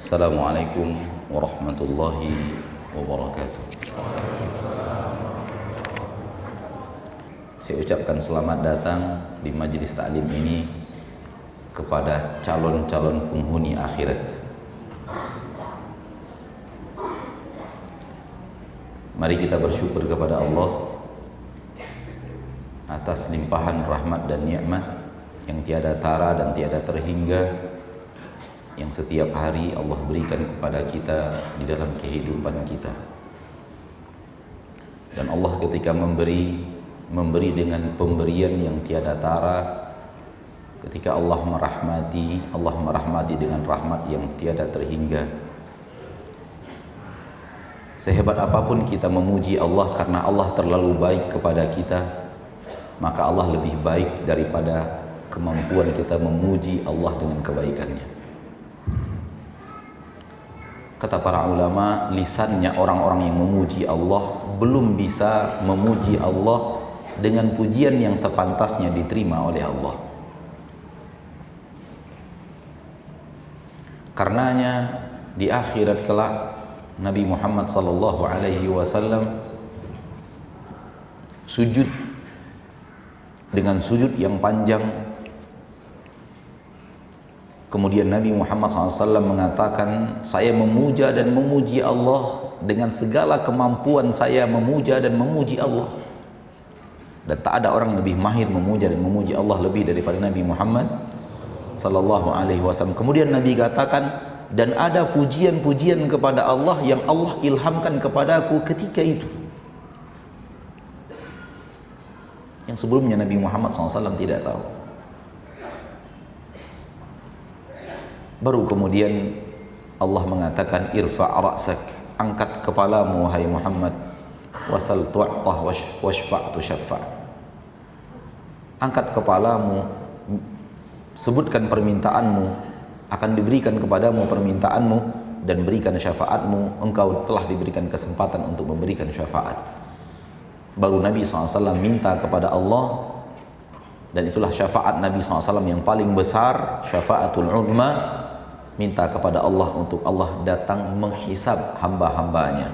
Assalamualaikum warahmatullahi wabarakatuh. Saya ucapkan selamat datang di majelis taklim ini kepada calon-calon penghuni akhirat. Mari kita bersyukur kepada Allah atas limpahan rahmat dan nikmat yang tiada tara dan tiada terhingga yang setiap hari Allah berikan kepada kita di dalam kehidupan kita. Dan Allah ketika memberi dengan pemberian yang tiada tara. Ketika Allah merahmati dengan rahmat yang tiada terhingga. Sehebat apapun kita memuji Allah karena Allah terlalu baik kepada kita, maka Allah lebih baik daripada kemampuan kita memuji Allah dengan kebaikannya. Kata para ulama, lisannya orang-orang yang memuji Allah belum bisa memuji Allah dengan pujian yang sepantasnya diterima oleh Allah. Karenanya di akhirat kelak Nabi Muhammad sallallahu alaihi wasallam sujud dengan sujud yang panjang. Kemudian Nabi Muhammad SAW mengatakan, saya memuja dan memuji Allah dengan segala kemampuan saya memuja dan memuji Allah. Dan tak ada orang lebih mahir memuja dan memuji Allah lebih daripada Nabi Muhammad sallallahu alaihi wasallam. Kemudian Nabi katakan, dan ada pujian-pujian kepada Allah yang Allah ilhamkan kepadaku ketika itu. Yang sebelumnya Nabi Muhammad SAW tidak tahu. Baru kemudian Allah mengatakan, irfa' ra'sak, angkat kepalamu wahai Muhammad, wasal tu'tah washfa' tushaffa'. Angkat kepalamu, sebutkan permintaanmu, akan diberikan kepadamu permintaanmu, dan berikan syafaatmu, engkau telah diberikan kesempatan untuk memberikan syafaat. Baru Nabi SAW minta kepada Allah, dan itulah syafaat Nabi SAW yang paling besar, syafaatul uzma. Minta kepada Allah untuk Allah datang menghisab hamba-hambanya,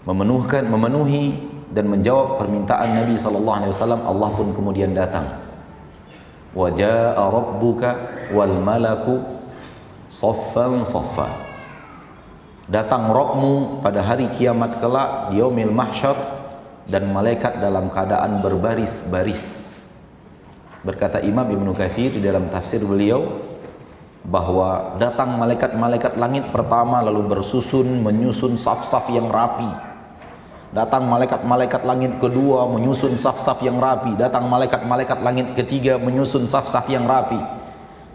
memenuhi dan menjawab permintaan Nabi SAW. Allah pun kemudian datang. Wa jaa rabbuka wal malaku saffan saffa. Datang Rabbmu pada hari kiamat kelak di yaumil mahsyar, dan malaikat dalam keadaan berbaris-baris. Berkata Imam Ibnu Katsir di dalam tafsir beliau bahwa datang malaikat-malaikat langit pertama lalu bersusun menyusun saf-saf yang rapi. Datang malaikat-malaikat langit kedua menyusun saf-saf yang rapi. Datang malaikat-malaikat langit ketiga menyusun saf-saf yang rapi.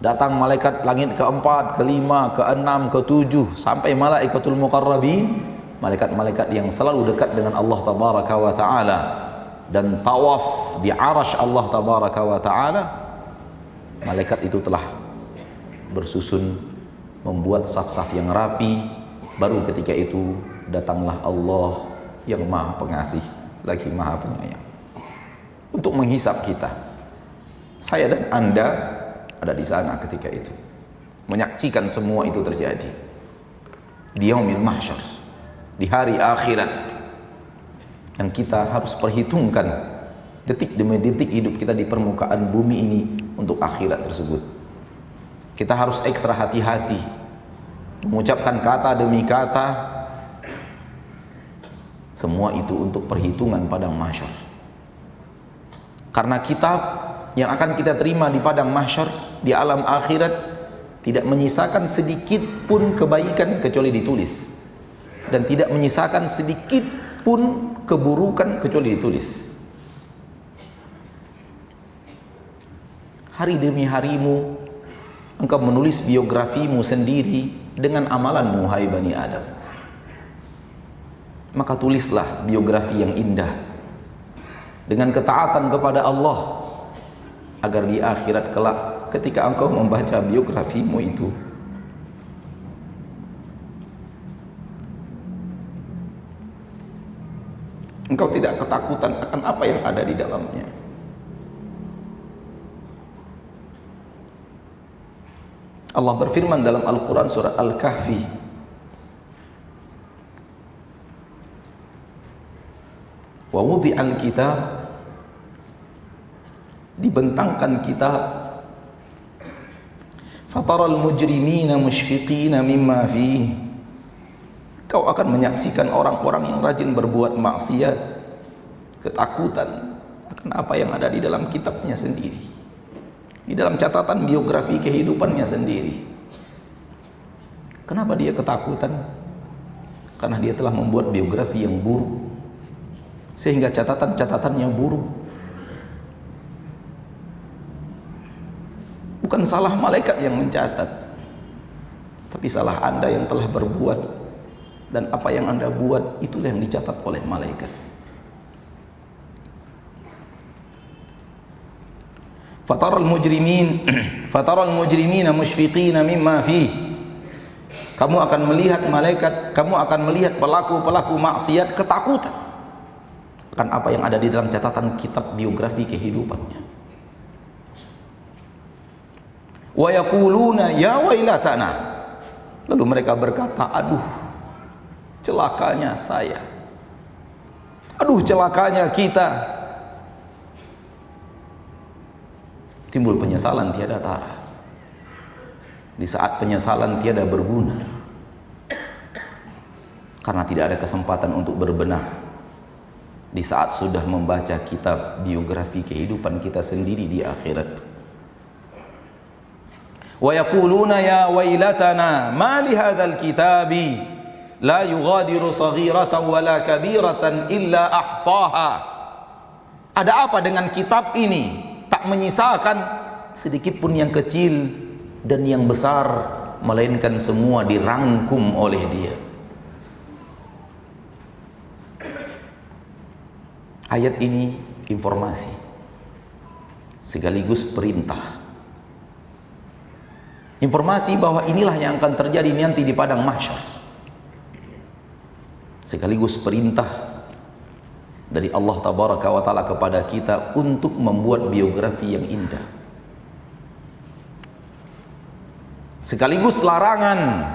Datang malaikat langit keempat, kelima, keenam, ketujuh, sampai malaikatul muqarrabin, malaikat-malaikat yang selalu dekat dengan Allah tabaraka wa ta'ala, dan tawaf di arasy Allah tabaraka wa ta'ala. Malaikat itu telah bersusun membuat saf-saf yang rapi. Baru ketika itu datanglah Allah yang maha pengasih lagi maha penyayang untuk menghisap kita. Saya dan Anda ada di sana ketika itu, menyaksikan semua itu terjadi di yaumil mahsyar, di hari akhirat yang kita harus perhitungkan detik demi detik hidup kita di permukaan bumi ini untuk akhirat tersebut. Kita harus ekstra hati-hati mengucapkan kata demi kata. Semua itu untuk perhitungan padang mahsyar. Karena kitab yang akan kita terima di padang mahsyar, di alam akhirat, tidak menyisakan sedikit pun kebaikan kecuali ditulis, dan tidak menyisakan sedikit pun keburukan kecuali ditulis. Hari demi harimu engkau menulis biografimu sendiri dengan amalanmu, hai Bani Adam. Maka tulislah biografi yang indah dengan ketaatan kepada Allah, agar di akhirat kelak ketika engkau membaca biografimu itu, engkau tidak ketakutan akan apa yang ada di dalamnya. Allah berfirman dalam Al-Quran surah Al-Kahfi, wa wudi'al kitab, dibentangkan kitab, fataral mujrimina musyfiqina mimma fihi, kau akan menyaksikan orang-orang yang rajin berbuat maksiat ketakutan akan apa yang ada di dalam kitabnya sendiri, di dalam catatan biografi kehidupannya sendiri. Kenapa dia ketakutan? Karena dia telah membuat biografi yang buruk, sehingga catatan-catatannya buruk. Bukan salah malaikat yang mencatat, tapi salah Anda yang telah berbuat, dan apa yang Anda buat itulah yang dicatat oleh malaikat. Fataral mujrimina musyfiqina mimma fihi, kamu akan melihat malaikat, kamu akan melihat pelaku-pelaku maksiat ketakutan akan apa yang ada di dalam catatan kitab biografi kehidupannya. Wa yaquluna ya wailatana, lalu mereka berkata, aduh celakanya saya, aduh celakanya kita. Timbul penyesalan tiada tara. Di saat penyesalan tiada berguna, karena tidak ada kesempatan untuk berbenah. Di saat sudah membaca kitab biografi kehidupan kita sendiri di akhirat. Wa yaquluna ya wailatana ma li hadzal kitabi la yughadiru saghiratan wala kabiratan illa ahsaha. Ada apa dengan kitab ini? Tak menyisakan sedikit pun yang kecil dan yang besar, melainkan semua dirangkum oleh dia. Ayat ini informasi sekaligus perintah. Informasi bahwa inilah yang akan terjadi nanti di padang mahsyar, sekaligus perintah dari Allah Tabaraka wa Ta'ala kepada kita untuk membuat biografi yang indah, sekaligus larangan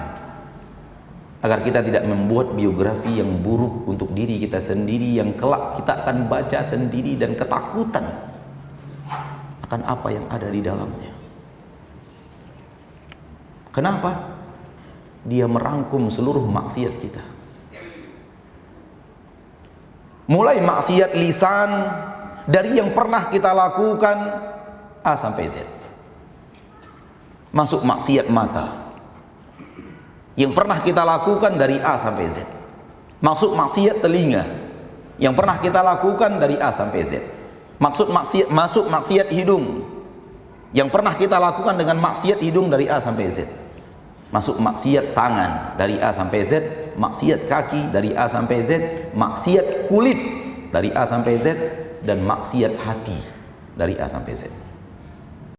agar kita tidak membuat biografi yang buruk untuk diri kita sendiri, yang kelak kita akan baca sendiri dan ketakutan akan apa yang ada di dalamnya. Kenapa? Dia merangkum seluruh maksiat kita, mulai maksiat lisan, dari yang pernah kita lakukan A sampai Z. Masuk maksiat mata, yang pernah kita lakukan dari A sampai Z. Masuk maksiat telinga, yang pernah kita lakukan dari A sampai Z. Masuk maksiat hidung, yang pernah kita lakukan dengan maksiat hidung dari A sampai Z. Masuk maksiat tangan dari A sampai Z, maksiat kaki dari A sampai Z, maksiat kulit dari A sampai Z, dan maksiat hati dari A sampai Z.